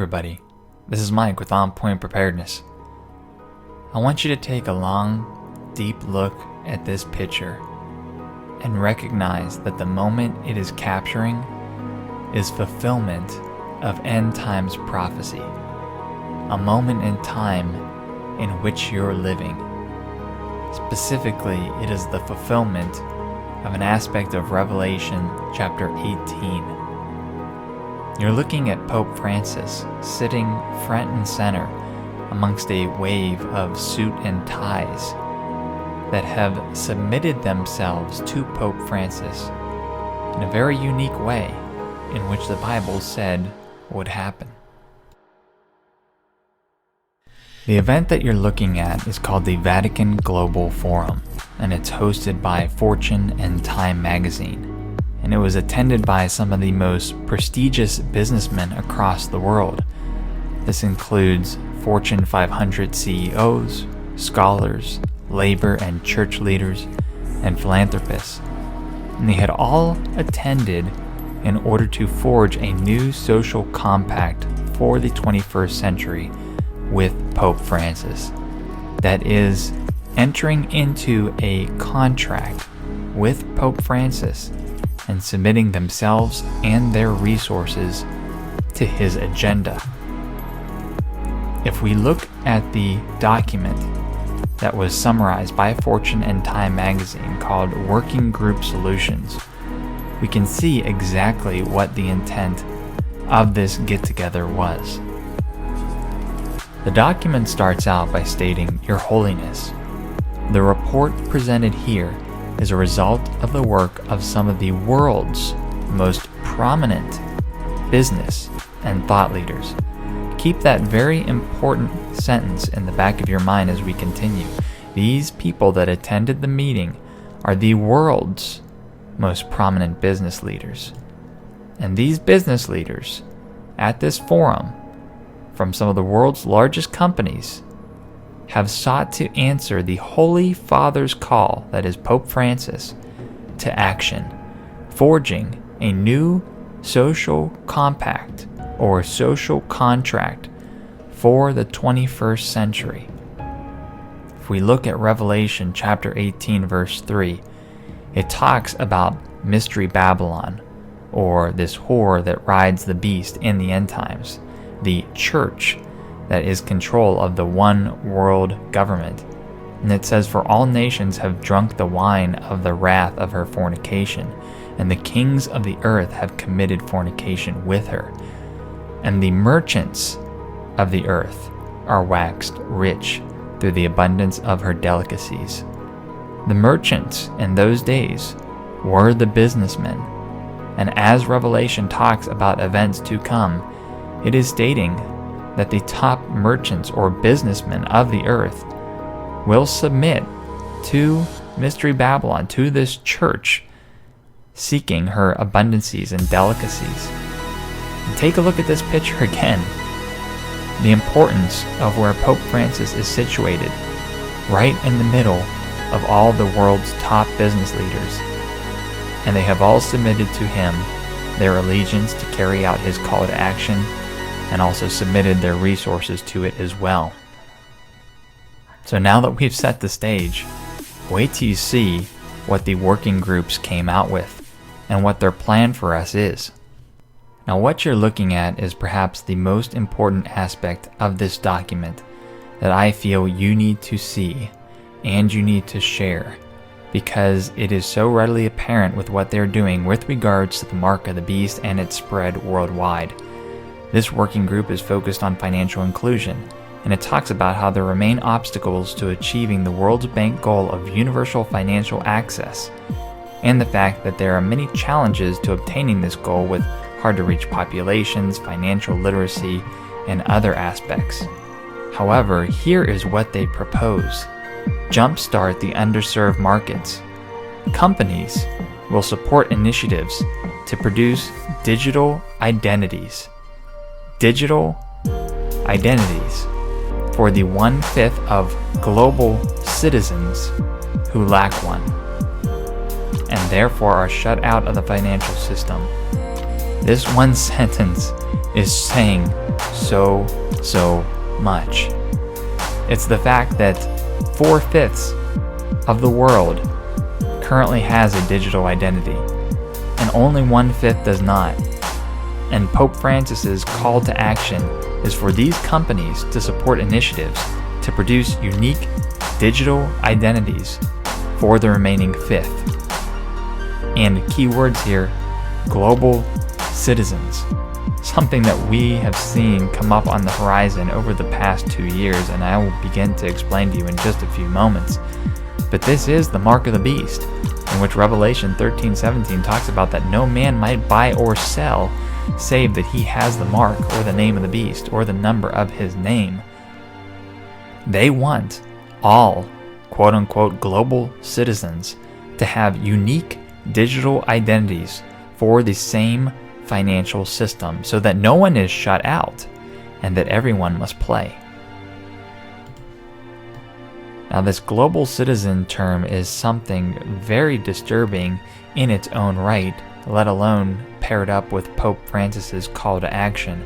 everybody. This is Mike with On Point Preparedness. I want you to take a long, deep look at this picture and recognize that the moment it is capturing is fulfillment of end times prophecy, a moment in time in which you're living. Specifically, it is the fulfillment of an aspect of Revelation chapter 18. You're looking at Pope Francis sitting front and center amongst a wave of suit and ties that have submitted themselves to Pope Francis in a very unique way in which the Bible said would happen. The event that you're looking at is called the Vatican Global Forum, and it's hosted by Fortune and Time magazine. And it was attended by some of the most prestigious businessmen across the world. This includes Fortune 500 CEOs, scholars, labor and church leaders, and philanthropists. And they had all attended in order to forge a new social compact for the 21st century with Pope Francis. That is, entering into a contract with Pope Francis and submitting themselves and their resources to his agenda. If we look at the document that was summarized by Fortune and Time magazine called Working Group Solutions, we can see exactly what the intent of this get-together was. The document starts out by stating, "Your Holiness, the report presented here is a result of the work of some of the world's most prominent business and thought leaders." Keep that very important sentence in the back of your mind as we continue. These people that attended the meeting are the world's most prominent business leaders. And these business leaders at this forum, from some of the world's largest companies, have sought to answer the Holy Father's call, that is Pope Francis, to action, forging a new social compact or social contract for the 21st century. If we look at Revelation chapter 18 verse 3, it talks about Mystery Babylon, or this whore that rides the beast in the end times, the church that is control of the one world government. And it says, "For all nations have drunk the wine of the wrath of her fornication, and the kings of the earth have committed fornication with her. And the merchants of the earth are waxed rich through the abundance of her delicacies." The merchants in those days were the businessmen. And as Revelation talks about events to come, it is stating that the top merchants or businessmen of the earth will submit to Mystery Babylon, to this church, seeking her abundancies and delicacies. And take a look at this picture again. The importance of where Pope Francis is situated, right in the middle of all the world's top business leaders. And they have all submitted to him their allegiance to carry out his call to action, and also submitted their resources to it as well. So now that we've set the stage, wait till you see what the working groups came out with and what their plan for us is. Now, what you're looking at is perhaps the most important aspect of this document that I feel you need to see and you need to share, because it is so readily apparent with what they're doing with regards to the mark of the beast and its spread worldwide. This working group is focused on financial inclusion, and it talks about how there remain obstacles to achieving the World Bank goal of universal financial access, and the fact that there are many challenges to obtaining this goal with hard-to-reach populations, financial literacy, and other aspects. However, here is what they propose. Jumpstart the underserved markets. Companies will support initiatives to produce digital identities for the 1/5 of global citizens who lack one, and therefore are shut out of the financial system. This one sentence is saying so much. It's the fact that 4/5 of the world currently has a digital identity, and only 1/5 does not. And Pope Francis's call to action is for these companies to support initiatives to produce unique digital identities for the remaining fifth. And keywords here, global citizens, something that we have seen come up on the horizon over the past 2 years, and I will begin to explain to you in just a few moments. But this is the mark of the beast, in which Revelation 13:17 talks about that no man might buy or sell save that he has the mark or the name of the beast or the number of his name. They want all quote-unquote global citizens to have unique digital identities for the same financial system so that no one is shut out and that everyone must play. Now, this global citizen term is something very disturbing in its own right, let alone paired up with Pope Francis's call to action.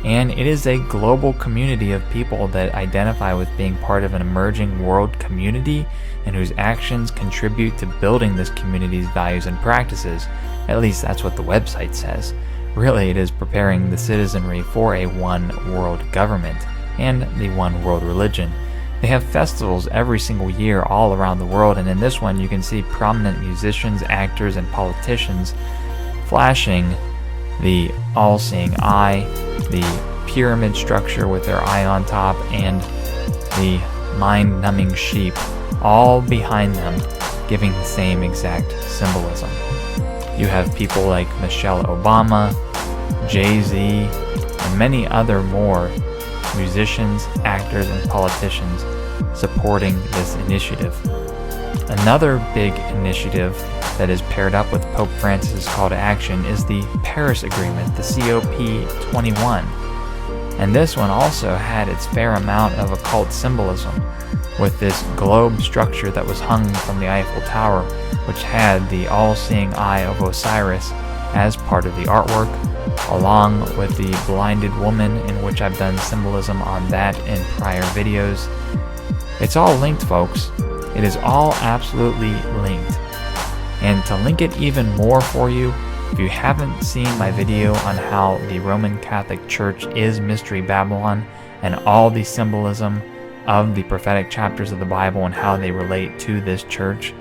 And it is a global community of people that identify with being part of an emerging world community and whose actions contribute to building this community's values and practices. At least that's what the website says. Really, it is preparing the citizenry for a one world government and the one world religion. They have festivals every single year all around the world, and in this one you can see prominent musicians, actors, and politicians flashing the all-seeing eye, the pyramid structure with their eye on top, and the mind-numbing sheep, all behind them, giving the same exact symbolism. You have people like Michelle Obama, Jay-Z, and many other more musicians, actors, and politicians supporting this initiative. Another big initiative that is paired up with Pope Francis's call to action is the Paris Agreement, the COP21. And this one also had its fair amount of occult symbolism, with this globe structure that was hung from the Eiffel Tower, which had the all-seeing eye of Osiris as part of the artwork, along with the blinded woman, in which I've done symbolism on that in prior videos. It's all linked, folks. It is all absolutely linked. And to link it even more for you, if you haven't seen my video on how the Roman Catholic Church is Mystery Babylon and all the symbolism of the prophetic chapters of the Bible and how they relate to this church,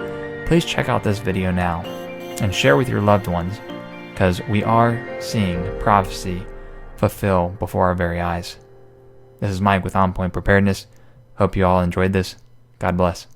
please check out this video now and share with your loved ones, because we are seeing prophecy fulfill before our very eyes. This is Mike with On Point Preparedness. Hope you all enjoyed this. God bless.